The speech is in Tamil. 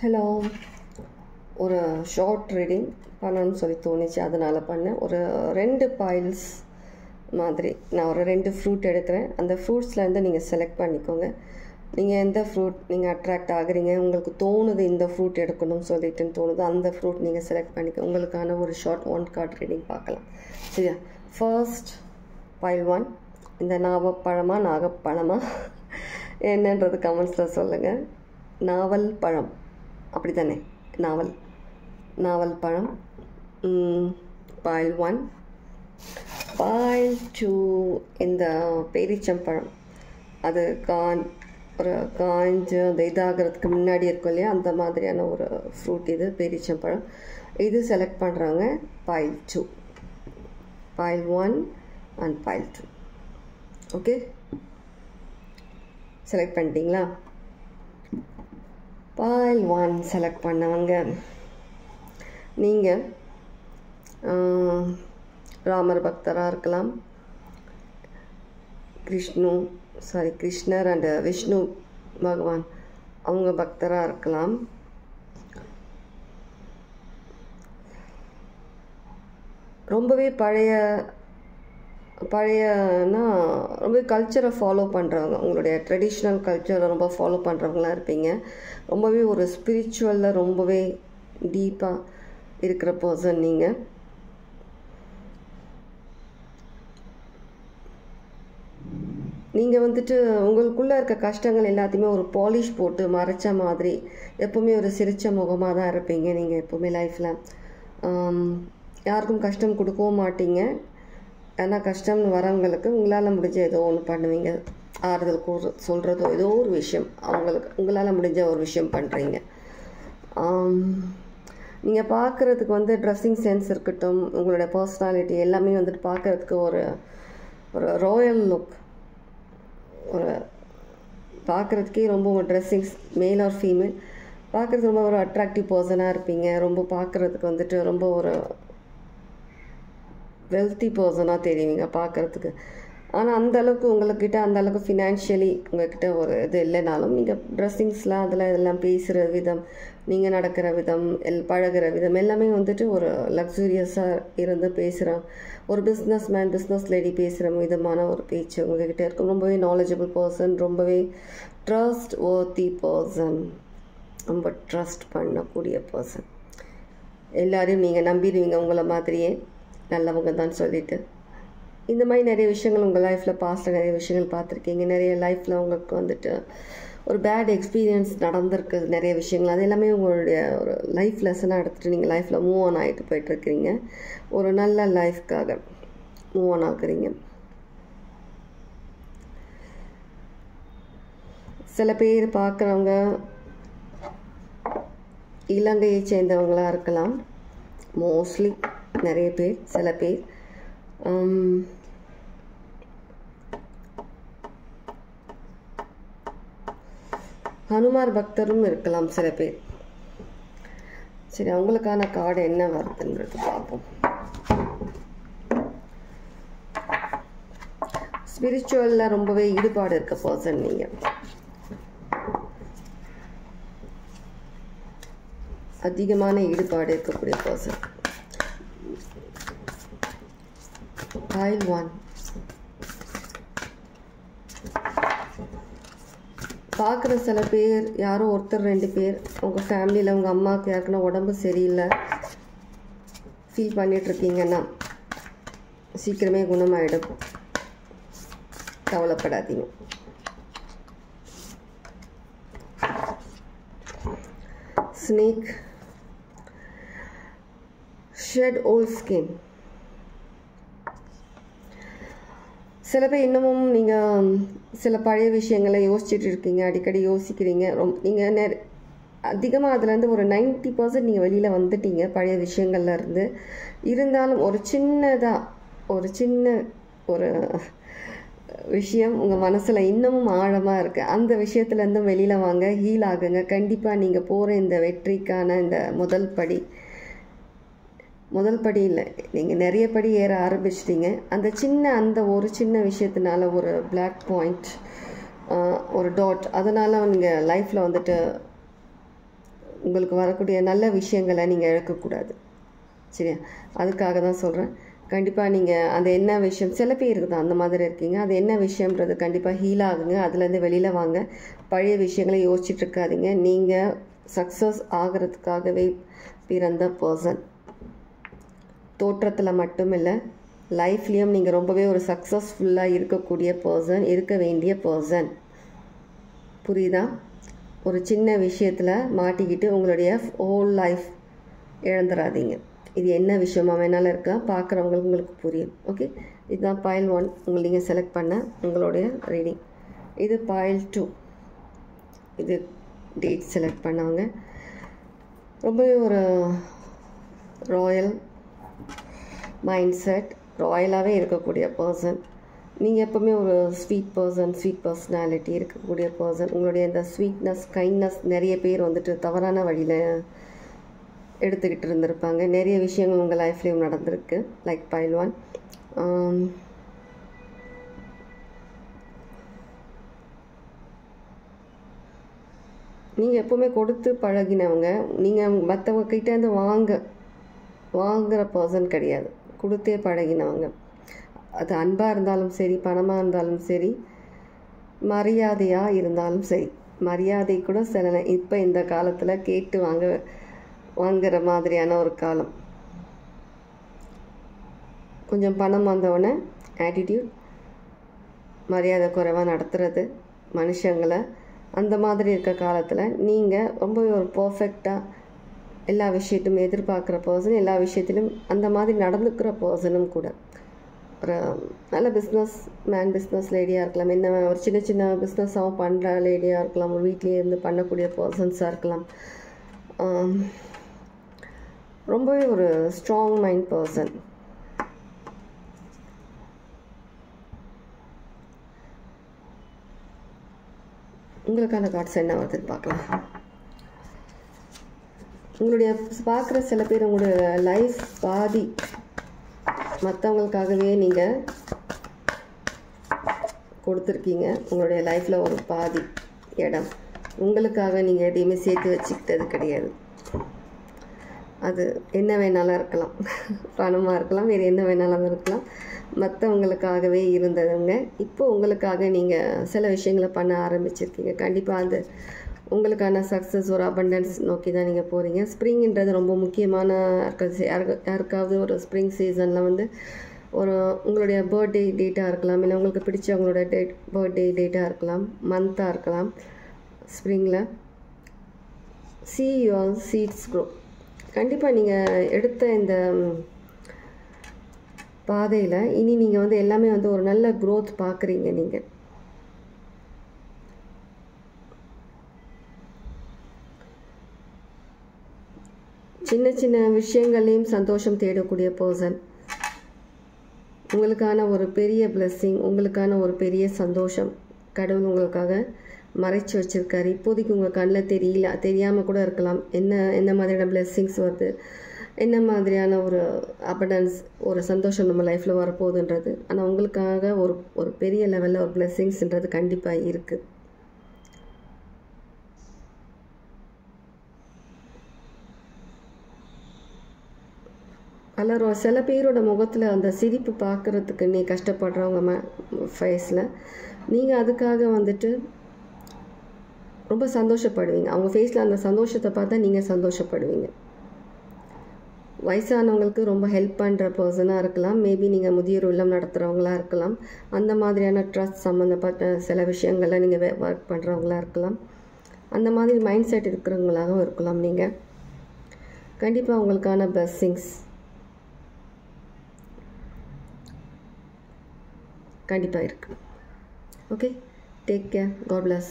ஹலோ. ஒரு ஷார்ட் ரீடிங் பண்ணணும்னு சொல்லி தோணுச்சு, அதனால் பண்ணேன். ஒரு 2 பாயில்ஸ் மாதிரி நான் ஒரு 2 ஃப்ரூட் எடுக்கிறேன். அந்த ஃப்ரூட்ஸ்லேருந்து நீங்கள் செலக்ட் பண்ணிக்கோங்க. நீங்கள் எந்த ஃப்ரூட் நீங்கள் அட்ராக்ட் ஆகுறீங்க, உங்களுக்கு தோணுது இந்த ஃப்ரூட் எடுக்கணும்னு சொல்லிட்டுன்னு தோணுது, அந்த ஃப்ரூட் நீங்கள் செலக்ட் பண்ணிக்க. உங்களுக்கான ஒரு ஷார்ட் 1 கார்ட் ரீடிங் பார்க்கலாம். சரியா? First boil 1. இந்த நாகப்பழமா என்னன்றது கமெண்ட்ஸில் சொல்லுங்கள். நாவல் பழம், அப்படி தானே? நாவல் பழம். பாயில் 1. பாயில் 2 இந்த பேரிச்சம்பழம். அது ஒரு காய்ஞ்சு அந்த இதாகிறதுக்கு முன்னாடி இருக்கும் இல்லையா, அந்த மாதிரியான ஒரு ஃப்ரூட் இது பேரிச்சம்பழம். இது செலக்ட் பண்ணுறாங்க boil 2. Boil 1 and boil 2. Okay, select பண்ணிட்டீங்களா? பாயில் 1 செலக்ட் பண்ணவங்க நீங்கள் ராமர் பக்தராக இருக்கலாம், கிருஷ்ணர் அண்ட் விஷ்ணு பகவான் அவங்க பக்தராக இருக்கலாம். ரொம்பவே பழையனா ரொம்ப கல்ச்சரை ஃபாலோ பண்ணுறவங்க, உங்களுடைய ட்ரெடிஷ்னல் கல்ச்சரை ரொம்ப ஃபாலோ பண்ணுறவங்களாம் இருப்பீங்க. ரொம்பவே ஒரு ஸ்பிரிச்சுவலில் ரொம்பவே டீப்பாக இருக்கிற பர்சன் நீங்கள். நீங்கள் வந்துட்டு உங்களுக்குள்ளே இருக்க கஷ்டங்கள் எல்லாத்தையுமே ஒரு பாலிஷ் போட்டு மறைச்ச மாதிரி எப்போவுமே ஒரு சிரித்த முகமாக தான் இருப்பீங்க. நீங்கள் எப்போவுமே லைஃப்பில் யாருக்கும் கஷ்டம் கொடுக்கவும் மாட்டீங்க. ஏன்னா கஷ்டம்னு வரவங்களுக்கு உங்களால் முடிஞ்ச ஏதோ ஒன்று பண்ணுவீங்க. ஆறுதல் சொல்கிறதோ ஏதோ ஒரு விஷயம் உங்களால் முடிஞ்ச ஒரு விஷயம் பண்ணுறீங்க. நீங்கள் பார்க்குறதுக்கு வந்து ட்ரெஸ்ஸிங் சென்ஸ் இருக்கட்டும், உங்களுடைய பர்சனாலிட்டி எல்லாமே வந்துட்டு பார்க்குறதுக்கு ஒரு ராயல் லுக், ஒரு பார்க்குறதுக்கே ரொம்ப ஒரு ட்ரெஸ்ஸிங்ஸ் மேல் ஆர் ஃபீமேல் பார்க்குறதுக்கு ரொம்ப ஒரு அட்ராக்டிவ் பர்சனாக இருப்பீங்க. ரொம்ப பார்க்குறதுக்கு வந்துட்டு ரொம்ப ஒரு வெல்த்தி பர்சனாக தெரியுவீங்க பார்க்குறதுக்கு. ஆனால் அந்தளவுக்கு உங்கள்கிட்ட அந்தளவுக்கு ஃபினான்ஷியலி உங்கள்கிட்ட ஒரு இது இல்லைனாலும் நீங்கள் ட்ரெஸ்ஸிங்ஸ்லாம் இதெல்லாம் பேசுகிற விதம், நீங்கள் நடக்கிற விதம், பழகிற விதம் எல்லாமே வந்துட்டு ஒரு லக்ஸூரியஸாக இருந்து பேசுகிற ஒரு பிஸ்னஸ் லேடி பேசுகிற விதமான ஒரு பேச்சு உங்கள்கிட்ட இருக்கும். ரொம்பவே நாலேஜபிள் பர்சன், ரொம்பவே ட்ரஸ்ட் வர்த்தி பர்சன், ரொம்ப ட்ரஸ்ட் பண்ணக்கூடிய பர்சன். எல்லாரையும் நீங்கள் நம்பிடுவீங்க உங்களை மாதிரியே நல்லவங்க தான் சொல்லிட்டு. இந்த மாதிரி நிறைய விஷயங்கள் உங்கள் லைஃப்பில் பாஸ்ட்டில் நிறைய விஷயங்கள் பார்த்துருக்கீங்க. நிறைய லைஃப்பில் உங்களுக்கு வந்துட்டு ஒரு பேட் எக்ஸ்பீரியன்ஸ் நடந்திருக்கு நிறைய விஷயங்கள். அது எல்லாமே உங்களுடைய ஒரு லைஃப் லெசனாக எடுத்துகிட்டு நீங்கள் லைஃப்பில் மூவ் ஆன் ஆகிட்டு போயிட்டுருக்கிறீங்க. ஒரு நல்ல லைஃப்காக மூவ் ஆன் ஆகுறீங்க. சில பேர் பார்க்குறவங்க இலங்கையை சேர்ந்தவங்களாக இருக்கலாம். மோஸ்ட்லி நிறைய பேர், சில பேர் ஹனுமார் பக்தரும் இருக்கலாம் சில பேர். சரி, அவங்களுக்கான கார்டு என்ன வருதுன்றது பார்ப்போம். ஸ்பிரிச்சுவலில் ரொம்பவே ஈடுபாடு இருக்க பர்சன் நீங்கள். அதிகமான ஈடுபாடு இருக்கக்கூடிய பர்சன். பாயில் 1. பார்க்குற சில பேர், யாரோ ஒருத்தர் 2 பேர் உங்கள் ஃபேமிலியில் உங்கள் அம்மாவுக்கு யாருக்குன்னா உடம்பு சரியில்லை ஃபீல் பண்ணிகிட்ருக்கீங்கன்னா சீக்கிரமே குணமாயிடும், கவலைப்படாதீங்க. Snake, shed old skin. சில பேர் இன்னமும் நீங்கள் சில பழைய விஷயங்களை யோசிச்சுட்டு இருக்கீங்க, அடிக்கடி யோசிக்கிறீங்க. நீங்கள் அதிகமாக அதுலேருந்து ஒரு 90% நீங்கள் வெளியில் வந்துட்டீங்க பழைய விஷயங்கள்லேருந்து. இருந்தாலும் ஒரு சின்ன ஒரு விஷயம் உங்கள் மனசில் இன்னமும் ஆழமாக இருக்குது. அந்த விஷயத்துலேருந்தும் வெளியில் வாங்க, ஹீல் ஆகுங்க. கண்டிப்பாக நீங்கள் போகிற இந்த வெற்றிக்கான இந்த முதல் படி இல்லை, நீங்கள் நிறைய படி ஏற ஆரம்பிச்சிட்டிங்க. அந்த ஒரு சின்ன விஷயத்தினால ஒரு பிளாக் பாயிண்ட், ஒரு டாட், அதனால் நீங்கள் லைஃப்பில் வந்துட்டு உங்களுக்கு வரக்கூடிய நல்ல விஷயங்களை நீங்கள் இழக்கக்கூடாது. சரியா? அதுக்காக தான் சொல்கிறேன். கண்டிப்பாக நீங்கள் அந்த என்ன விஷயம், சில பேருக்கு தான் அந்த மாதிரி இருக்கீங்க, அது என்ன விஷயம்ன்றது கண்டிப்பாக ஹீல் ஆகுங்க. அதுலேருந்து வெளியில் வாங்க. பழைய விஷயங்களை யோசிச்சுட்டு இருக்காதீங்க. நீங்கள் சக்ஸஸ் ஆகிறதுக்காகவே பிறந்த பர்சன். தோற்றத்தில் மட்டும் இல்லை, லைஃப்லேயும் நீங்கள் ரொம்பவே ஒரு சக்ஸஸ்ஃபுல்லாக இருக்கக்கூடிய பர்சன், இருக்க வேண்டிய பர்சன். புரியுதா? ஒரு சின்ன விஷயத்தில் மாட்டிக்கிட்டு உங்களுடைய ஹோல் லைஃப் இழந்துடாதீங்க. இது என்ன விஷயமா வேணாலும் இருக்கலாம், பார்க்குறவங்களுக்கு உங்களுக்கு புரியும். ஓகே, இதுதான் பைல் 1 உங்களை நீங்கள் செலக்ட் பண்ண உங்களுடைய ரீடிங். இது பைல் 2, இது டேட் செலக்ட் பண்ணவங்க. ரொம்பவே ஒரு ராயல் மைண்ட் செட், ராயலாகவே இருக்கக்கூடிய பர்சன். நீங்கள் எப்போவுமே ஒரு ஸ்வீட் பர்சன், ஸ்வீட் பர்சனாலிட்டி இருக்கக்கூடிய பர்சன். உங்களுடைய இந்த ஸ்வீட்னஸ், கைண்ட்னஸ் நிறைய பேர் வந்துட்டு தவறான வழியில் எடுத்துக்கிட்டு இருந்திருப்பாங்க. நிறைய விஷயங்கள் உங்கள் லைஃப்லேயும் நடந்திருக்கு. Like file 1. நீங்கள் எப்போவுமே கொடுத்து பழகினவங்க. நீங்கள் மற்றவங்க கிட்டேருந்து வாங்குகிற பர்சன் கிடையாது, கொடுத்தே பழகினவங்க. அது அன்பாக இருந்தாலும் சரி, பணமாக இருந்தாலும் சரி, மரியாதையாக இருந்தாலும் சரி. மரியாதை கூட சில இப்போ இந்த காலத்தில் கேட்டு வாங்குகிற மாதிரியான ஒரு காலம். கொஞ்சம் பணம் வந்தவுடனே ஆட்டிடியூட், மரியாதை குறைவாக நடத்துறது மனுஷங்களை, அந்த மாதிரி இருக்க காலத்தில் நீங்கள் ரொம்பவே ஒரு பர்ஃபெக்டாக எல்லா விஷயத்தையும் எதிர்பார்க்குற பர்சன், எல்லா விஷயத்திலும் அந்த மாதிரி நடந்துக்கிற பர்சனும் கூட. ஒரு நல்ல பிஸ்னஸ் லேடியாக இருக்கலாம், என்ன ஒரு சின்ன சின்ன பிஸ்னஸாகவும் பண்ணுற லேடியாக இருக்கலாம், ஒரு வீட்லேயே இருந்து பண்ணக்கூடிய பர்சன்ஸாக இருக்கலாம். ரொம்பவே ஒரு ஸ்ட்ராங் மைண்ட் பர்சன். உங்களுக்கான கார்ட்ஸ் என்ன வருதுன்னு பார்க்கலாம். உங்களுடைய பார்க்குற சில பேர் உங்களுடைய லைஃப் பாதி மற்றவங்களுக்காகவே நீங்கள் கொடுத்துருக்கீங்க. உங்களுடைய லைஃப்பில் ஒரு பாதி இடம் உங்களுக்காக நீங்கள் எதையுமே சேர்த்து வச்சுக்கிட்டது கிடையாது. அது என்ன வேணாலும் இருக்கலாம், பணமாக இருக்கலாம், வேறு என்ன வேணாலும் இருக்கலாம். மற்றவங்களுக்காகவே இருந்ததுங்க. இப்போ உங்களுக்காக நீங்கள் சில விஷயங்களை பண்ண ஆரம்பிச்சிருக்கீங்க. கண்டிப்பாக அது உங்களுக்கான சக்ஸஸ், ஒரு அபண்டன்ஸ் நோக்கி தான் நீங்கள் போகிறீங்க. ஸ்ப்ரிங்ன்றது ரொம்ப முக்கியமான யாருக்காவது ஒரு ஸ்ப்ரிங் சீசனில் வந்து ஒரு உங்களுடைய பர்த்டே டேட்டாக இருக்கலாம், இல்லை உங்களுக்கு பிடிச்சவங்களோட பர்த்டே டேட்டாக இருக்கலாம், மந்த்தாக இருக்கலாம். ஸ்ப்ரிங்கில் see your seeds grow. கண்டிப்பாக நீங்கள் எடுத்த இந்த பாதையில் இனி நீங்கள் வந்து எல்லாமே வந்து ஒரு நல்ல க்ரோத் பார்க்குறீங்க. நீங்கள் சின்ன சின்ன விஷயங்களையும் சந்தோஷம் தேடக்கூடிய பர்சன். உங்களுக்கான ஒரு பெரிய பிளெஸ்ஸிங், உங்களுக்கான ஒரு பெரிய சந்தோஷம் கடவுள் உங்களுக்காக மறைச்சி வச்சுருக்காரு. இப்போதைக்கு உங்கள் கண்ணில் தெரியாமல் கூட இருக்கலாம். என்ன மாதிரியான பிளெஸ்ஸிங்ஸ் வருது, என்ன மாதிரியான ஒரு அபண்டன்ஸ், ஒரு சந்தோஷம் நம்ம லைஃப்பில் வரப்போகுதுன்றது. ஆனால் உங்களுக்காக ஒரு பெரிய லெவலில் ஒரு பிளெஸ்ஸிங்ஸ்ன்றது கண்டிப்பாக இருக்குது. சில பேரோட முகத்தில் அந்த சிரிப்பு பார்க்குறதுக்கு நீ கஷ்டப்படுறவங்க ஃபேஸில் நீங்கள் அதுக்காக வந்துட்டு ரொம்ப சந்தோஷப்படுவீங்க. அவங்க ஃபேஸில் அந்த சந்தோஷத்தை பார்த்தா நீங்கள் சந்தோஷப்படுவீங்க. வயசானவங்களுக்கு ரொம்ப ஹெல்ப் பண்ணுற பர்சனாக இருக்கலாம், மேபி நீங்கள் முதியோர் இல்லம் நடத்துகிறவங்களா இருக்கலாம், அந்த மாதிரியான ட்ரஸ்ட் சம்மந்தப்பட்ட சில விஷயங்களில் நீங்கள் ஒர்க் பண்ணுறவங்களா இருக்கலாம், அந்த மாதிரி மைண்ட் செட் இருக்கிறவங்களாகவும் இருக்கலாம். நீங்கள் கண்டிப்பாக உங்களுக்கான பிளெஸ்ஸிங்ஸ் கண்டிப்பாக இருக்குது. Okay, take care, God plus.